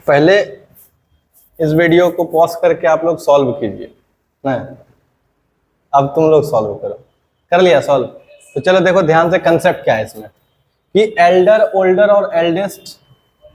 पहले इस वीडियो को पॉज करके आप लोग सॉल्व कीजिए ना। अब तुम लोग सॉल्व करो। कर लिया सॉल्व? तो चलो देखो ध्यान से, कंसेप्ट क्या है इसमें कि एल्डर, ओल्डर और एल्डेस्ट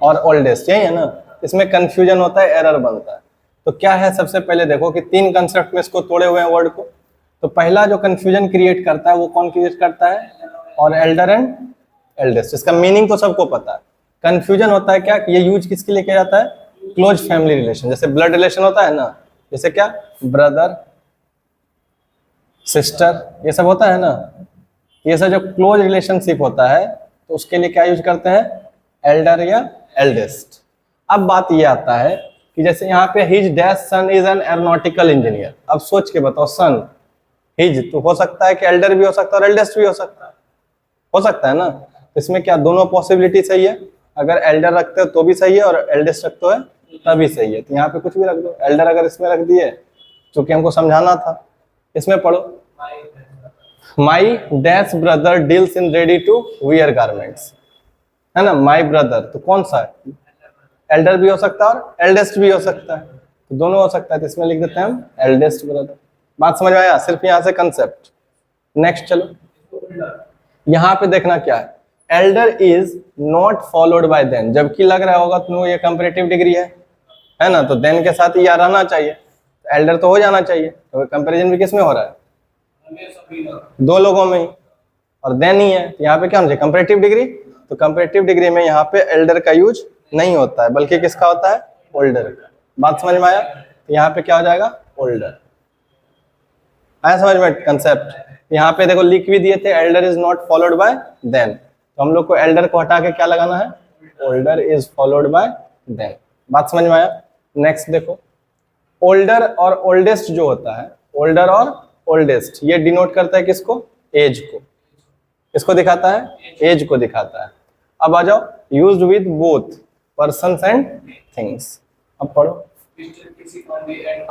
और ओल्डेस्ट, यही है ना। इसमें कंफ्यूजन होता है, एरर बनता है। तो क्या है, सबसे पहले देखो कि तीन कंसेप्ट में इसको तोड़े हुए हैं वर्ड को। तो पहला जो कंफ्यूजन क्रिएट करता है वो कौन क्रिएट करता है? और एल्डर एंड एल्डेस्ट। इसका मीनिंग तो सबको पता है। कंफ्यूजन होता है क्या कि ये यूज किसके लिए किया जाता है? क्लोज फैमिली रिलेशन, जैसे ब्लड रिलेशन होता है ना, जैसे क्या, ब्रदर सिस्टर, ये सब होता है ना। ये सब जो क्लोज रिलेशनशिप होता है तो उसके लिए क्या यूज करते हैं? एल्डर या एल्डेस्ट। अब बात ये आता है कि जैसे यहाँ पे his dash son is an aeronautical engineer. अब सोच के बताओ, सन हिज तो हो सकता है कि एल्डर भी हो सकता है और एल्डेस्ट भी हो सकता है ना। इसमें क्या दोनों पॉसिबिलिटी सही है? अगर एल्डर रखते हो तो भी सही है और एल्डेस्ट रखते हो तभी सही है। तो यहाँ पे कुछ भी रख दो। एल्डर अगर इसमें रख दिए, क्योंकि हमको समझाना था, इसमें पढ़ो, my dash brother deals in ready to wear garments, है ना। माई ब्रदर तो कौन सा है? एल्डर भी हो सकता है और एल्डेस्ट भी हो सकता है, तो दोनों हो सकता है। तो इसमें लिख देते हैं हम एल्डेस्ट ब्रदर। बात समझ में आया? सिर्फ यहाँ से कंसेप्ट। नेक्स्ट चलो, यहाँ पे देखना क्या है, elder is not followed by than. जबकि लग रहा होगा तुमको ये कंपैरेटिव डिग्री है ना, तो देन के साथ ये रहना चाहिए, तो एल्डर तो हो जाना चाहिए। तो कंपैरिजन भी किस में हो रहा है? दो लोगों में ही, और देन ही है। तो यहाँ पे क्या होना चाहिए? Comparative degree. तो कंपैरेटिव डिग्री में यहाँ पे एल्डर का यूज नहीं होता है, बल्कि किसका होता है? ओल्डर का। बात समझ में आया? तो यहाँ पे क्या हो जाएगा? ओल्डर। आया समझ में कंसेप्ट? यहाँ पे देखो लिख भी दिए थे, elder is not followed by than. तो हम लोग को एल्डर को हटा के क्या लगाना है? Older is followed by than. बात समझ में आया? नेक्स्ट देखो, ओल्डर और ओल्डेस्ट जो होता है, ओल्डर और ओल्डेस्ट, ये डिनोट करता है किसको? एज को। किसको दिखाता है? एज को दिखाता है। अब आ जाओ, used with both persons and things. अब पढ़ो,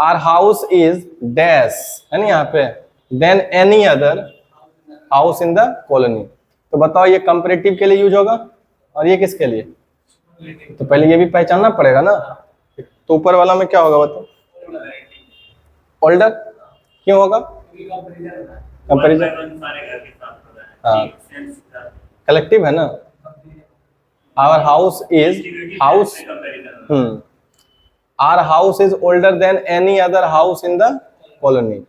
आवर हाउस इज डैश, है ना यहाँ पे, than any other house in the colony. तो बताओ ये कंपैरेटिव के लिए यूज होगा और ये किसके लिए? तो पहले ये भी पहचानना पड़ेगा ना। तो ऊपर वाला में क्या होगा बताओ? ओल्डर। क्यों होगा? कंपैरिजन, हाँ, कलेक्टिव है ना। Our house is house, our house is older than any other house in the colony.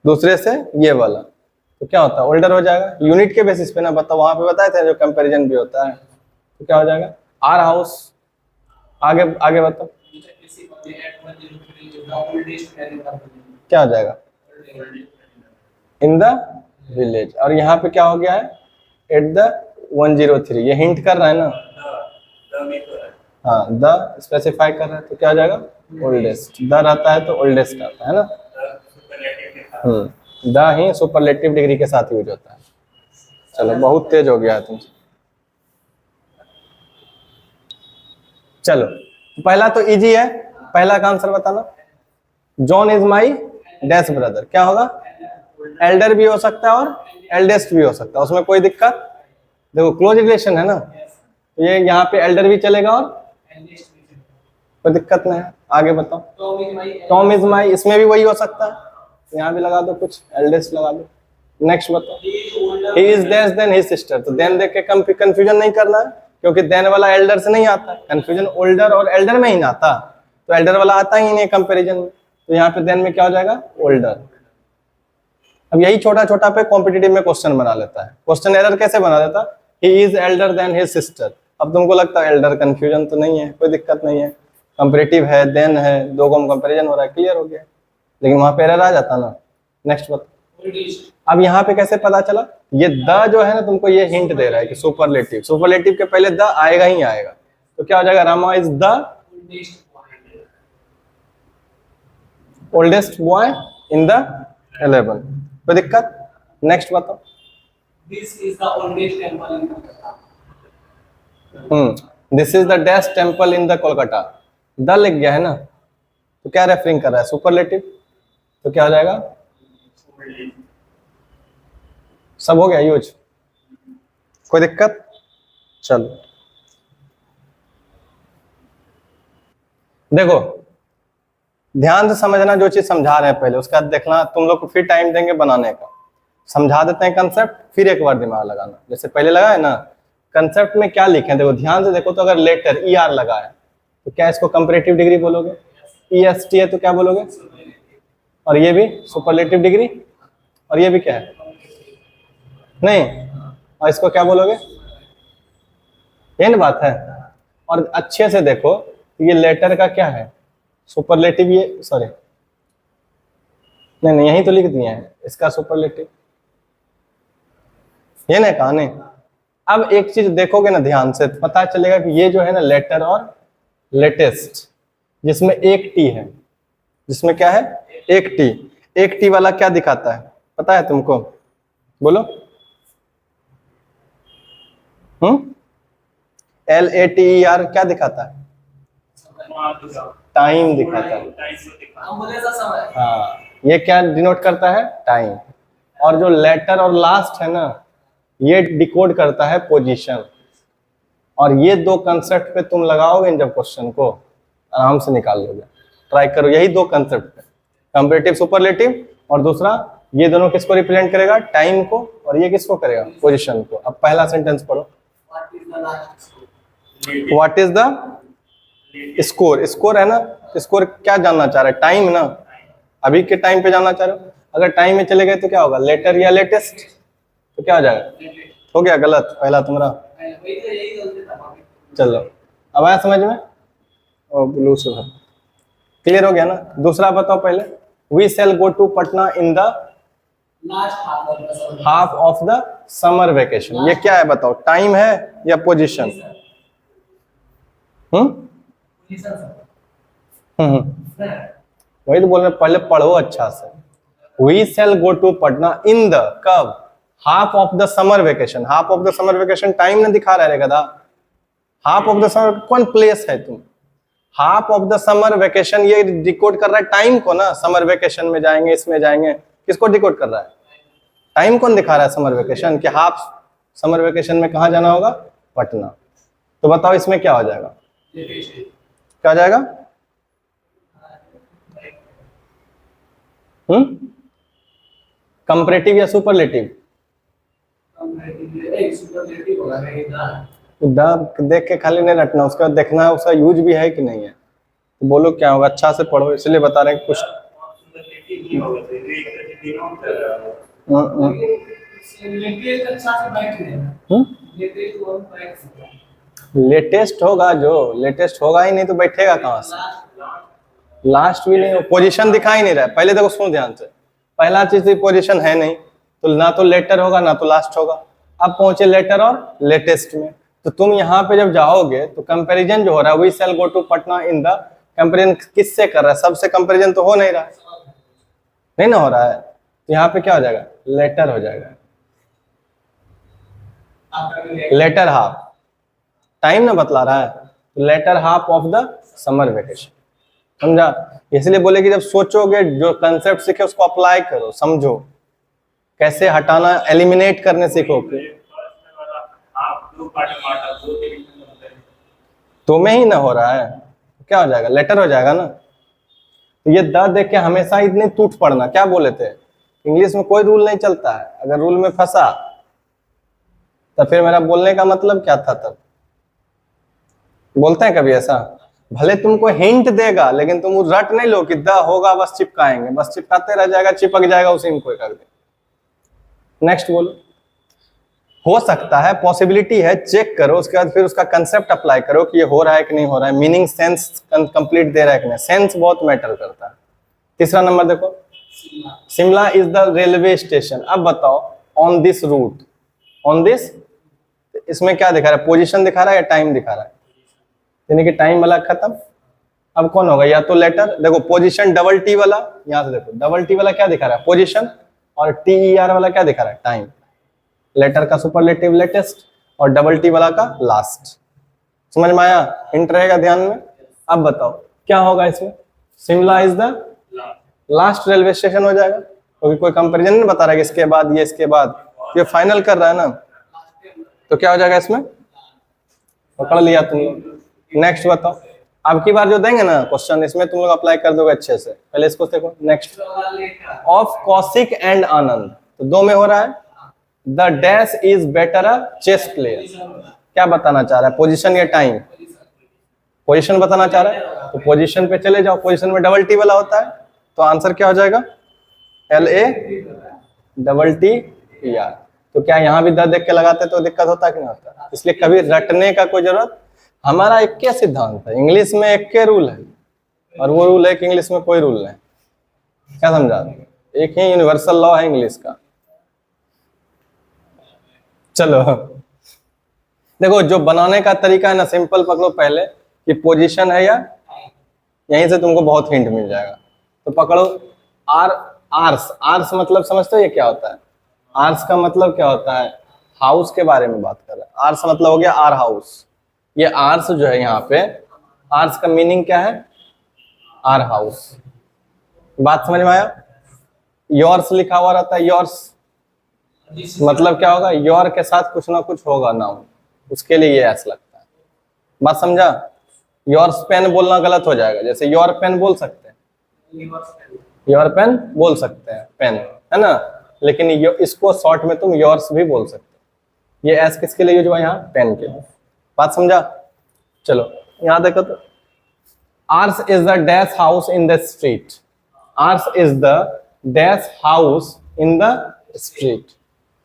दूसरे से ये वाला, तो क्या होता है? ओल्डर हो जाएगा। यूनिट के बेसिस पे ना, बताओ वहां पे बताए थे जो कंपैरिजन भी होता है। तो क्या हो जाएगा? Our house. आगे आगे बताओ क्या हो जाएगा? In the village. और यहाँ पे क्या हो गया है? At the 103। ये हिंट कर रहा है ना। हाँ, द स्पेसिफाई कर रहा है, तो क्या हो जाएगा? ओल्डेस्ट। द रहता है तो ओल्डेस्ट आता है ना। द ही सुपरलेटिव डिग्री के साथ यूज होता है। चलो बहुत तेज हो गया है तुमसे। चलो पहला तो इजी है, पहला का आंसर बताना। John is my dash brother, क्या होगा? एल्डर भी हो सकता है और एल्डेस्ट भी हो सकता है, उसमें कोई दिक्कत? देखो क्लोज रिलेशन है ना, तो ये यहाँ पे एल्डर भी चलेगा और कोई दिक्कत नहीं है। आगे बताओ, टॉम इज माई, इसमें भी वही हो सकता है, यहाँ भी लगा दो कुछ, एल्डेस्ट लगा दो। नेक्स्ट बताओ, he is dash than his sister. तो देन देख के कंफ्यूजन नहीं करना है, क्योंकि देन वाला एल्डर से नहीं आता है। कंफ्यूजन ओल्डर और एल्डर में ही ना आता, तो एल्डर वाला आता ही नहीं कंपैरिजन में। तो यहाँ पे देन में क्या हो जाएगा? ओल्डर। अब यही छोटा छोटा पे कॉम्पिटिटिव में क्वेश्चन बना लेता है। क्वेश्चन एरर कैसे बना देता? He is elder than his sister. अब तुमको लगता है एल्डर, कंफ्यूजन तो नहीं है, कोई दिक्कत नहीं है, कंपैरेटिव है, देन है, दो को कंपैरिजन हो रहा है, क्लियर हो गया। लेकिन वहां पे एरर आ जाता ना। नेक्स्ट बताओ, अब यहाँ पे कैसे पता चला? ये द जो है ना, तुमको ये हिंट दे रहा है कि सुपरलेटिव, सुपरलेटिव के पहले द आएगा ही आएगा। तो क्या हो जाएगा? Rama is the oldest boy in the 11। कोई दिक्कत? नेक्स्ट बताओ, this is the oldest temple in Kolkata. This is the dash temple in the Kolkata. The लिख गया है ना, तो क्या रेफरिंग कर रहा है? सुपरलेटिव। तो क्या हो जाएगा? सब हो गया यूज, कोई दिक्कत? चलो देखो ध्यान से समझना, जो चीज समझा रहे हैं पहले उसका देखना, तुम लोग को फिर टाइम देंगे बनाने का, समझा देते हैं कंसेप्ट, फिर एक बार दिमाग लगाना। जैसे पहले लगा है ना, कंसेप्ट में क्या लिखे हैं देखो, ध्यान से देखो। तो अगर लेटर ई आर लगा है तो क्या इसको कंपैरेटिव डिग्री बोलोगे? ई एस टी है तो क्या बोलोगे? और ये भी सुपरलेटिव डिग्री, और ये भी क्या है? नहीं, और इसको क्या बोलोगे? ये ना बात है। और अच्छे से देखो, ये लेटर का क्या है? सुपरलेटिव, ये सॉरी नहीं यही तो लिख दिए हैं, इसका सुपरलेटिव ये ना कहा नहीं। अब एक चीज देखोगे ना ध्यान से, तो पता चलेगा कि ये जो है ना लेटर और लेटेस्ट, जिसमें एक टी है, जिसमें क्या है? एक टी। एक टी वाला क्या दिखाता है पता है तुमको? बोलो। LATER क्या दिखाता है? टाइम दिखाता है। हाँ, ये क्या डिनोट करता है? टाइम। और जो लेटर और लास्ट है ना, ये डिकोड करता है पोजीशन। और ये दो कंसेप्ट पे तुम लगाओगे जब क्वेश्चन को, आराम से निकाल लोगे। ट्राई करो, यही दो कंसेप्ट पे, कंपैरेटिव सुपरलेटिव, और दूसरा ये दोनों किसको रिप्रेजेंट करेगा? टाइम को, और ये किसको करेगा? पोजीशन को। अब पहला सेंटेंस पढ़ो। What is the score? Score है ना, स्कोर क्या जानना चाह रहे हैं? टाइम ना, अभी के टाइम पे जानना चाह रहे हो। अगर टाइम में चले गए तो क्या होगा? लेटर या लेटेस्ट, तो क्या हो जाएगा? हो गया गलत पहला तुम्हारा। चलो अब आया समझ में? ओ ब्लू से क्लियर हो गया ना? दूसरा बताओ पहले। We shall go to Patna in the half of the summer vacation. ये क्या है बताओ? टाइम है या पोजीशन? वही तो बोल रहे, पहले पढ़ो अच्छा से। We shall go to Patna in the, कब? Half of the summer vacation. Half of the summer vacation time ना दिखा रहा है गधा। हाफ ऑफ द समर कौन प्लेस है तुम? Half of the summer vacation ये डिकोड कर रहा है टाइम को ना। समर वेकेशन में जाएंगे, इसमें जाएंगे, किसको डिकोड कर रहा है? टाइम कौन दिखा रहा है? Summer vacation. कि हाफ समर वेकेशन में कहाँ जाना होगा? पटना। तो बताओ इसमें क्या हो जाएगा? क्या हो जाएगा? कंपैरेटिव या सुपरलेटिव? देख के खाली नहीं रटना, उसका देखना है उसका यूज भी है कि नहीं है। तो बोलो क्या होगा, अच्छा से पढ़ो, इसलिए बता रहे हैं कुछ। लेटेस्ट होगा, जो लेटेस्ट होगा ही नहीं तो बैठेगा कहाँ से? लास्ट भी नहीं हो, पोजीशन दिखा ही नहीं रहा है। पहले देखो सुनो ध्यान से, पहला चीज पोजीशन है नहीं, तो ना तो लेटर होगा ना तो लास्ट होगा। अब पहुंचे लेटर और लेटेस्ट में, तो तुम यहाँ पे जब जाओगे तो कंपैरिजन जो हो रहा है, we shall go to Patna in the, comparison किससे कर रहा है? सबसे कंपैरिजन तो हो नहीं रहा है, नहीं ना हो रहा है। तो यहाँ पे क्या हो जाएगा? लेटर हो जाएगा। लेटर हाफ, टाइम ना बतला रहा है, तो latter half of the summer vacation. समझा? इसलिए बोले कि जब सोचोगे, जो कंसेप्ट सीखे उसको अप्लाई करो, समझो कैसे हटाना, एलिमिनेट करने सीखो। तो में ही ना हो रहा है, क्या हो जाएगा? लेटर हो जाएगा ना। तो ये द देख के हमेशा इतने टूट पड़ना। क्या बोले थे? इंग्लिश में कोई रूल नहीं चलता है, अगर रूल में फंसा तो फिर मेरा बोलने का मतलब क्या था? तब बोलते हैं कभी ऐसा, भले तुमको हिंट देगा लेकिन तुम रट नहीं लो कि द होगा, बस चिपकाएंगे, बस चिपकाते रह जाएगा, चिपक जाएगा, उसी में कोई कर दे। नेक्स्ट बोलो। हो सकता है, पॉसिबिलिटी है, चेक करो, उसके बाद फिर उसका कंसेप्ट अप्लाई करो कि ये हो रहा है कि नहीं हो रहा है, मीनिंग सेंस कंप्लीट दे रहा है कि नहीं। सेंस बहुत मैटर करता है। तीसरा नंबर देखो, Shimla is the railway station. अब बताओ, on this route, on this, इसमें क्या दिखा रहा है? पोजीशन दिखा रहा है या टाइम दिखा रहा है? यानी कि टाइम वाला खत्म। अब कौन होगा? या तो लेटर, देखो पोजीशन डबल टी वाला, यहाँ से देखो डबल टी वाला क्या दिखा रहा है? पोजीशन, और TER वाला क्या दिखा रहा है? टाइम। लेटर का सुपरलेटिव लेटेस्ट, और डबल टी वाला का लास्ट। समझ में आया? हिंट रहेगा ध्यान में। अब बताओ क्या होगा इसमें? Shimla is the last railway station हो जाएगा, क्योंकि कोई कंपैरिजन नहीं बता रहा है कि इसके बाद ये, इसके बाद ये फाइनल कर रहा है ना। तो क्या हो जाएगा इसमें? पकड़ लिया तुम लोग। नेक्स्ट बताओ। अब की बार जो देंगे ना क्वेश्चन, इसमें तुम लोग अप्लाई कर दोगे अच्छे से। पहले इसको देखो next, of Kaushik and Anand, तो दो में हो रहा है। The dash is better a chess player, क्या बताना चाह रहा है, पोजीशन या टाइम? पोजीशन बताना चाह रहा है, तो पोजीशन पे चले जाओ। पोजीशन में डबल टी वाला होता है, तो आंसर क्या हो जाएगा, LA TR। तो क्या यहाँ भी द देख के लगाते तो दिक्कत होता कि नहीं होता? इसलिए कभी रटने का कोई जरूरत, हमारा एक क्या सिद्धांत है, इंग्लिश में एक के रूल है, और वो रूल है कि इंग्लिश में कोई रूल नहीं। क्या समझा? एक ही यूनिवर्सल लॉ है इंग्लिश का। चलो देखो, जो बनाने का तरीका है ना, सिंपल पकड़ो पहले कि पोजीशन है या, यहीं से तुमको बहुत हिंट मिल जाएगा। तो पकड़ो आर्स। आर्स मतलब समझते हो ये क्या होता है? आर्स का मतलब क्या होता है, हाउस के बारे में बात कर रहे हैं। आर्स मतलब हो गया आर हाउस। ये आर्स जो है यहाँ पे, आर्स का मीनिंग क्या है, आर हाउस। बात समझ में आया? योर्स लिखा हुआ रहता है, योर्स मतलब क्या होगा, योर के साथ कुछ ना कुछ होगा नाउन, उसके लिए ये ऐसा लगता है। बात समझा? योर्स पेन बोलना गलत हो जाएगा, जैसे योर पेन बोल सकते हैं, योर पेन बोल सकते हैं, पेन है ना, लेकिन इसको शॉर्ट में तुम योर्स भी बोल सकते हो। ये एस किसके लिए यूज हुआ यहाँ, पेन के लिए। बात समझा? चलो यहाँ देखो तो, ours is the dash house in the street. Ours is the dash house in the street,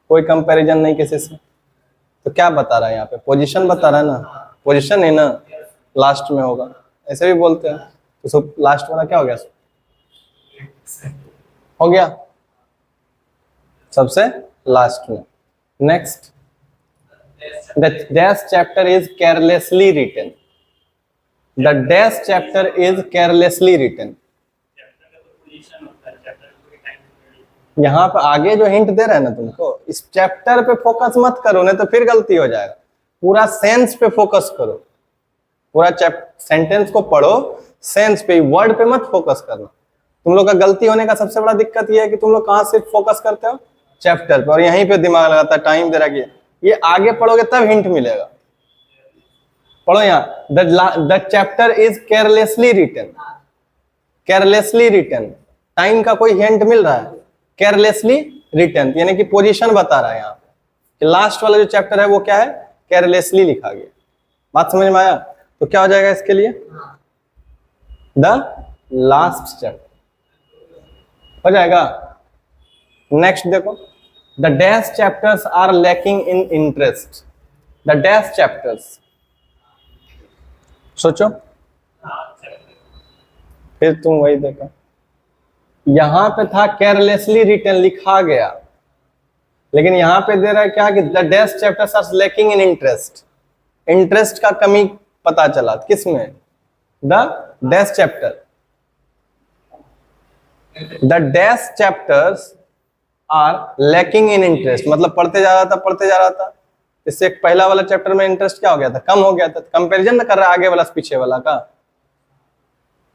कोई कंपैरिजन नहीं किसी से। तो क्या बता रहा है यहाँ पे, पोजीशन बता रहा है ना, पोजीशन है ना, लास्ट में होगा, ऐसे भी बोलते हैं। तो सब लास्ट वाला क्या हो गया, हो गया सबसे लास्ट में। Next, the dash chapter is carelessly written. The dash chapter is carelessly written. यहाँ पे आगे जो हिंट दे रहा है ना तुमको, इस चैप्टर पे फोकस मत करो, नहीं तो फिर गलती हो जाएगा। पूरा सेंस पे फोकस करो, पूरा सेंटेंस को पढ़ो, सेंस पे, वर्ड पे मत फोकस करना। तुम लोग का गलती होने का सबसे बड़ा दिक्कत ये है कि तुम लोग कहाँ से फोकस करते हो, चैप्टर पे, और यहीं पे दिमाग लगाता है, टाइम दे रहा है। ये आगे पढ़ोगे तब हिंट मिलेगा। पढ़ो यहाँ, the chapter is carelessly written. Carelessly written, time का कोई हिंट मिल रहा है, केयरलेसली रिटन यानी कि पोजीशन बता रहा है यहाँ पे। लास्ट वाला जो चैप्टर है वो क्या है, केयरलेसली लिखा गया। बात समझ में आया? तो क्या हो जाएगा इसके लिए, द लास्ट चैप्टर हो जाएगा। नेक्स्ट देखो, the dash chapters are lacking in interest. The dash chapters, सोचो, फिर तुम वही देखो, यहां पे था केयरलेसली रिटन लिखा गया, लेकिन यहां पे दे रहा है क्या कि the dash chapters are lacking in interest. Interest का कमी पता चला किसमें, the dash chapter. The dash chapters are lacking in interest मतलब पढ़ते जा रहा था, इससे एक पहला वाला चैप्टर में इंटरेस्ट क्या हो गया था, कम हो गया था। कंपैरिजन न कर रहा है आगे वाला से पीछे वाला का,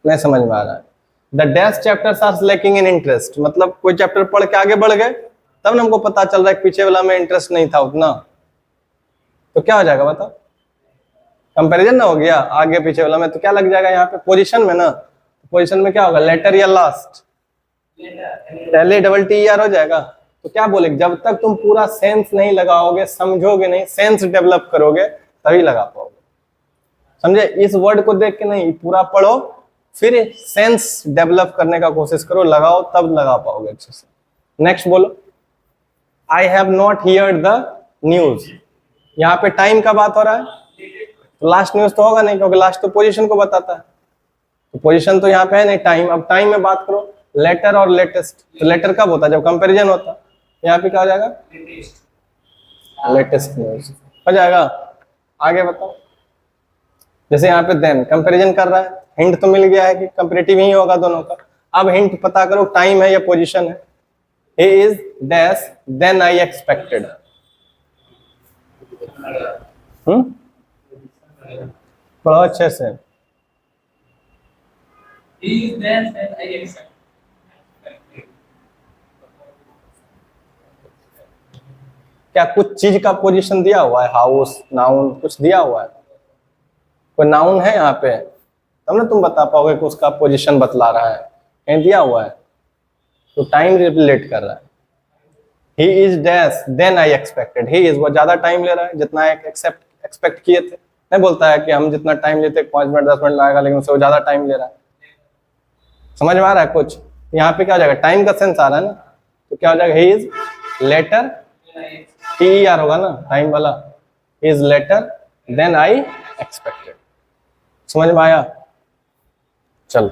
नहीं समझ में आ रहा है। The dash chapters are lacking in interest मतलब कोई चैप्टर पढ़ के आगे बढ़ गए, तब ना हमको पता चल रहा है कि पीछे वाला में इंटरेस्ट नहीं था उतना। तो क्या हो जाएगा बताओ, कंपैरिजन ना हो गया आगे पीछे वाला में, तो क्या लग जाएगा यहाँ पे, पोजीशन में ना। पोजीशन में क्या होगा, लेटर या लास्ट, LATTER हो जाएगा। तो क्या बोले, जब तक तुम पूरा सेंस नहीं लगाओगे, समझोगे नहीं, सेंस डेवलप करोगे, तभी लगा पाओगे। समझे? इस वर्ड को देख के नहीं, पूरा पढ़ो, फिर सेंस डेवलप करने का कोशिश करो, लगाओ, तब लगा पाओगे अच्छे से। नेक्स्ट बोलो, I have not heard the news. यहाँ पे टाइम का बात हो रहा है, तो लास्ट न्यूज तो होगा नहीं, क्योंकि लास्ट तो पोजीशन को बताता है। तो पोजीशन तो यहाँ पे है नहीं, टाइम। अब टाइम में बात करो, लेटर और लेटेस्ट। तो लेटर कब होता है, जब कंपैरिजन होता है। यहाँ पे क्या हो जाएगा, लेटेस्ट न्यूज हो जाएगा। आगे बताओ, जैसे यहाँ पे देन कंपैरिजन कर रहा है, हिंट तो मिल गया है कि कंपैरेटिव ही होगा दोनों का। अब हिंट पता करो, टाइम है या पोजीशन है। He is dash than I expected. पढ़ो अच्छे से। He is dash than I expected. क्या कुछ चीज का पोजीशन दिया हुआ है, हाउस, नाउन, कुछ दिया हुआ है? कोई नाउन है यहाँ पे, तब ना तुम बता पाओगे कि उसका पोजीशन बतला रहा है, कहीं दिया हुआ है तो टाइम रिलेट कर रहा है। He is dash than I expected, he is वो ज्यादा टाइम ले रहा है जितना एक्सपेक्ट किए थे। नहीं बोलता है कि हम जितना टाइम लेते 5 मिनट 10 मिनट लगेगा, लेकिन उससे वो ज्यादा टाइम ले रहा है। समझ में आ रहा है कुछ? यहाँ पे क्या हो जाएगा, टाइम का सेंस आ रहा है ना, तो क्या हो जाएगा, ही इज लेटर, TER होगा ना टाइम वाला, he is later than I expected. समझ में आया? चलो